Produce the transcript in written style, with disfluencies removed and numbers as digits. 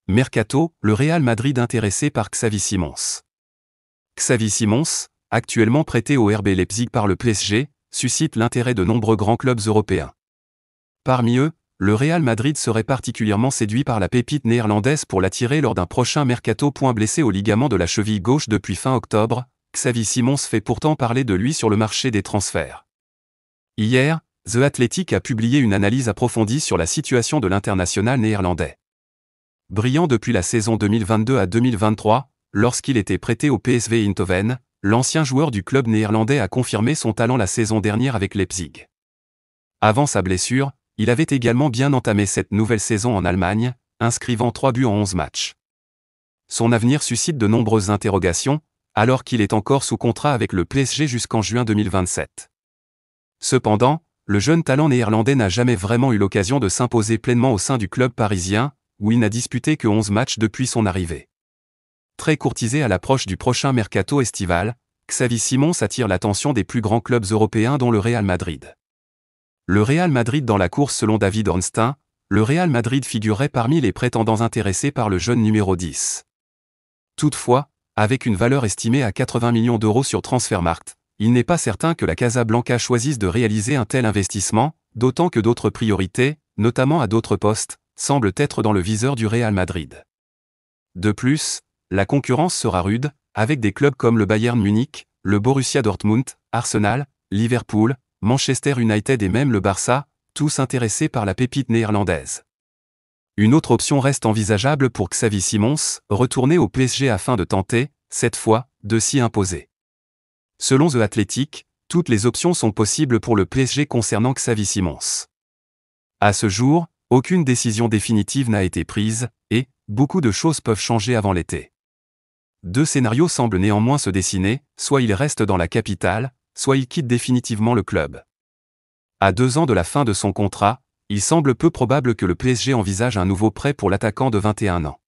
Mercato, le Real Madrid intéressé par Xavi Simons. Xavi Simons, actuellement prêté au RB Leipzig par le PSG, suscite l'intérêt de nombreux grands clubs européens. Parmi eux, le Real Madrid serait particulièrement séduit par la pépite néerlandaise pour l'attirer lors d'un prochain mercato. Blessé au ligament de la cheville gauche depuis fin octobre, Xavi Simons fait pourtant parler de lui sur le marché des transferts. Hier, The Athletic a publié une analyse approfondie sur la situation de l'international néerlandais. Brillant depuis la saison 2022 à 2023, lorsqu'il était prêté au PSV Eindhoven, l'ancien joueur du club néerlandais a confirmé son talent la saison dernière avec Leipzig. Avant sa blessure, il avait également bien entamé cette nouvelle saison en Allemagne, inscrivant 3 buts en 11 matchs. Son avenir suscite de nombreuses interrogations, alors qu'il est encore sous contrat avec le PSG jusqu'en juin 2027. Cependant, le jeune talent néerlandais n'a jamais vraiment eu l'occasion de s'imposer pleinement au sein du club parisien, où il n'a disputé que 11 matchs depuis son arrivée. Très courtisé à l'approche du prochain mercato estival, Xavi Simons attire l'attention des plus grands clubs européens dont le Real Madrid. Le Real Madrid dans la course selon David Ornstein, le Real Madrid figurerait parmi les prétendants intéressés par le jeune numéro 10. Toutefois, avec une valeur estimée à 80 millions d'euros sur Transfermarkt, il n'est pas certain que la Casablanca choisisse de réaliser un tel investissement, d'autant que d'autres priorités, notamment à d'autres postes, semblent être dans le viseur du Real Madrid. De plus, la concurrence sera rude, avec des clubs comme le Bayern Munich, le Borussia Dortmund, Arsenal, Liverpool, Manchester United et même le Barça, tous intéressés par la pépite néerlandaise. Une autre option reste envisageable pour Xavi Simons, retourner au PSG afin de tenter, cette fois, de s'y imposer. Selon The Athletic, toutes les options sont possibles pour le PSG concernant Xavi Simons. À ce jour, aucune décision définitive n'a été prise, et beaucoup de choses peuvent changer avant l'été. Deux scénarios semblent néanmoins se dessiner, soit il reste dans la capitale, soit il quitte définitivement le club. À 2 ans de la fin de son contrat, il semble peu probable que le PSG envisage un nouveau prêt pour l'attaquant de 21 ans.